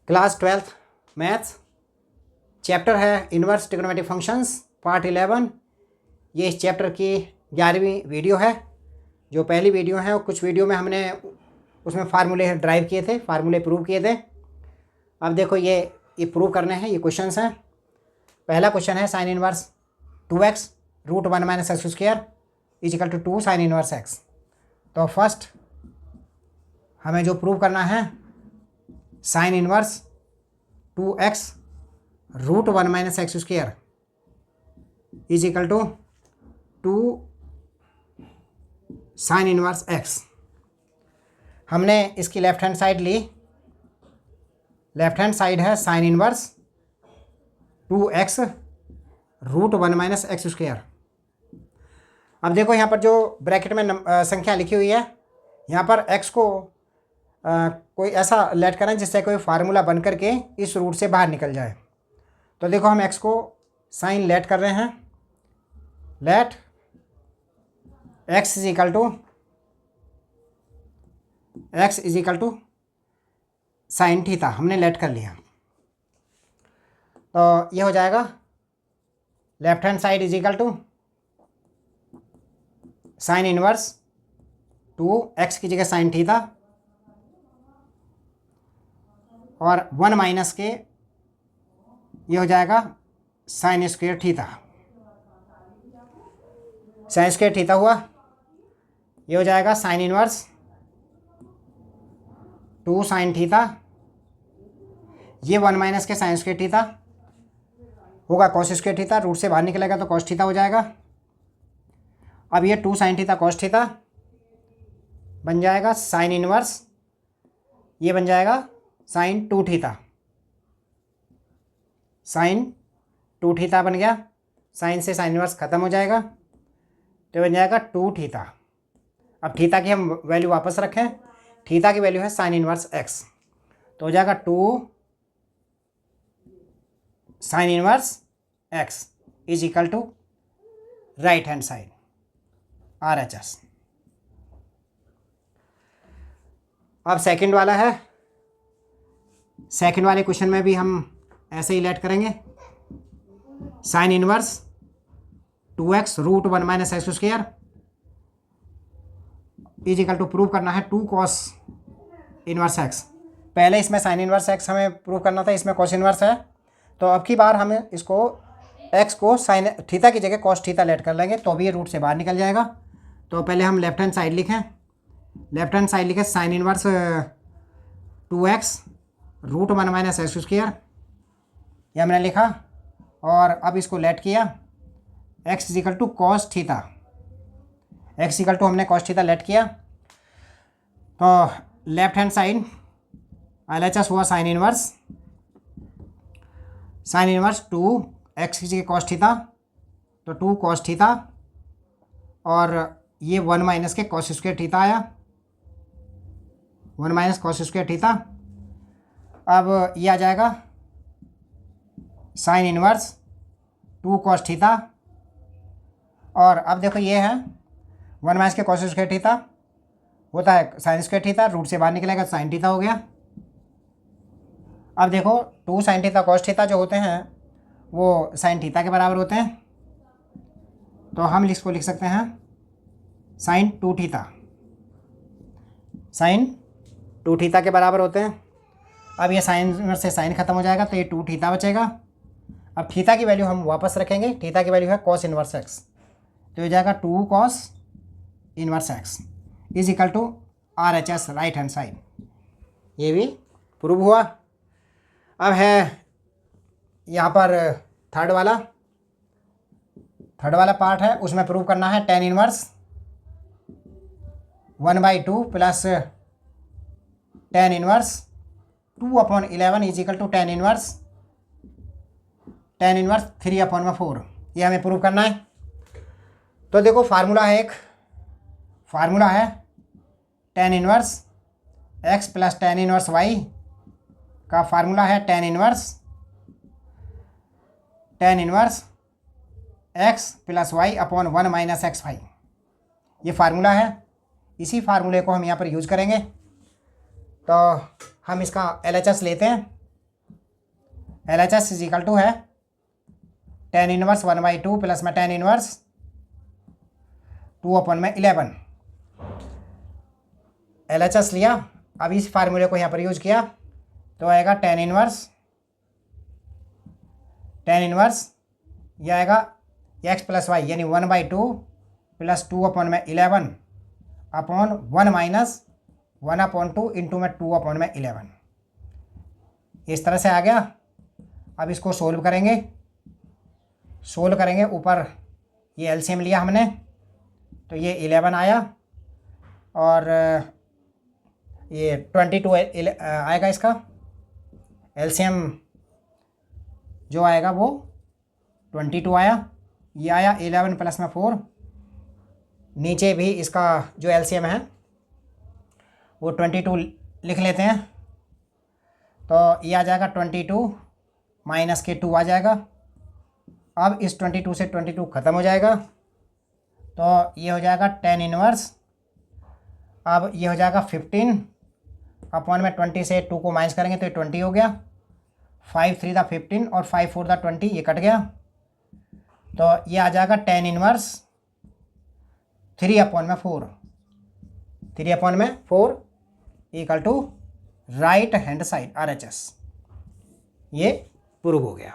Class 12th maths, chapter है inverse trigonometric functions, part 11। ये इस चैप्टर की 11वीं वीडियो है। जो पहली वीडियो है, कुछ वीडियो में हमने उसमें फार्मूले ड्राइव किए थे, फार्मूले प्रूव किए थे। अब देखो ये प्रूव करने हैं, ये क्वेश्चंस हैं। पहला क्वेश्चन है sine inverse 2x root 1 minus x square is equal to 2 sine inverse x. तो फर्स्ट हमें जो प्रूव करना है, sine inverse 2x root 1 minus x square is equal to 2 sine inverse x। हमने इसकी लेफ्ट हैंड साइड ली, left hand side है sine inverse 2x root 1 minus x square. अब देखो यहाँ पर जो ब्रैकेट में संख्या लिखी हुई है, यहाँ पर x को कोई ऐसा लेट करें जिससे कोई फार्मूला बन करके इस रूट से बाहर निकल जाए। तो देखो हम x को साइन लेट कर रहे हैं, let x is equal to sine theta, हमने लेट कर लिया। तो ये हो जाएगा left hand side is equal to sine inverse 2x की जगह साइन थीटा और 1 माइनस के ये हो जाएगा sine square theta. Sine square theta हुआ, ये हो जाएगा साइन इनवर्स 2 साइन थीटा, ये 1 माइनस के साइन स्क्वायर थीटा होगा कॉस स्क्वायर थीटा, रूट से बाहर निकलेगा तो कॉस थीटा हो जाएगा। अब ये 2 साइन थीटा कॉस थीटा बन जाएगा साइन इनवर्स, ये बन जाएगा साइन 2 थीटा, साइन 2 थीटा बन गया। साइन से साइन इनवर्स खत्म हो जाएगा तो बन जाएगा 2 थीटा। अब थीटा की हम वैल्यू वापस रखें, थीटा की वैल्यू है साइन इनवर्स x, तो हो जाएगा 2 sine inverse x is equal to right hand side RHS। अब सेकंड वाला है, सेकंड वाले क्वेश्चन में भी हम ऐसे ही लेट करेंगे, sine inverse 2x root 1 minus x square is equal to prove करना है 2 कॉस इनवर्स x। पहले इसमें साइन इनवर्स x हमें प्रूव करना था, इसमें कॉस इनवर्स है। तो अब की बार हमें इसको x को साइन थीटा की जगह कॉस थीटा लेट कर लेंगे, तो अभी ये रूट से बाहर निकल जाएगा। तो पहले हम लेफ्ट हैंड साइड लिखें, लेफ्ट हैंड साइड लिखें sine inverse 2x root 1 minus x square, ये हमने लिखा। और अब इसको लेट किया x is equal to cos theta, x equal to हमने कॉस थीटा लेट किया। तो लेफ्ट हैंड साइड LHS हुआ साइन इनवर्स 2x की जगह कॉस थीटा, तो 2 कॉस थीटा और ये 1 माइनस के कॉस स्क्वायर थीटा आया, 1 माइनस कॉस स्क्वायर थीटा। अब ये आ जाएगा साइन इनवर्स 2 कॉस थीटा, और अब देखो ये है 1 माइनस के कॉस स्क्वायर थीटा होता है साइन स्क्वायर थीटा, रूट से बाहर निकलेगा साइन थीटा हो गया। अब देखो 2 साइन थीटा कॉस थीटा जो होते हैं वो साइन थीटा के बराबर होते हैं, तो हम इसको लिख सकते हैं साइन 2 थीटा, साइन 2 थीटा के बराबर होते हैं। अब ये साइन से साइन खत्म हो जाएगा तो ये 2 थीटा बचेगा। अब थीटा की वैल्यू हम वापस रखेंगे, थीटा की वैल्यू है कॉस इनवर्स x, तो ये जाएगा 2 cos inverse x is equal to RHS right hand side. ये भी प्रूव हुआ। अब है यहाँ पर थर्ड वाला पार्ट है, उसमें प्रूव करना है tan inverse 1/2 plus tan inverse 2/11 is equal to tan inverse 3/4, ये हमें प्रूव करना है। तो देखो फार्मूला है tan inverse x plus tan inverse y का फार्मूला है tan inverse x plus y upon 1 minus x y, ये फार्मूला है। इसी फार्मूले को हम यहाँ पर यूज़ करेंगे। तो हम इसका LHS लेते हैं, LHS इज इक्वल टू है tan इनवर्स 1/2 प्लस में tan इनवर्स 2/11। LHS लिया, अब इस फार्मूले को यहाँ पर यूज किया तो आएगा tan इनवर्स ये आएगा x प्लस वाई यानी 1/2 प्लस 2/11 अपॉन 1 माइनस 1/2 इंटू में 2/11। इस तरह से आ गया। अब इसको सोल्व करेंगे, ऊपर ये एलसीएम लिया हमने तो ये 11 आया और ये 22 आएगा। इसका एलसीएम जो आएगा वो 22 आया। ये आया 11 प्लस में 4। नीचे भी इसका जो एलसीएम है वो 22 लिख लेते हैं तो ये आ जाएगा 22 माइनस के 2 आ जाएगा। अब इस 22 से 22 ख़त्म हो जाएगा तो ये हो जाएगा tan इनवर्स। अब ये हो जाएगा 15 अपॉन में 20 से 2 को माइनस करेंगे तो ये 20 हो गया। 5 3 दा 15 और 5 4 दा 20, ये कट गया तो ये आ जाएगा tan inverse 3/4 equal to right hand side RHS। ये प्रूव हो गया।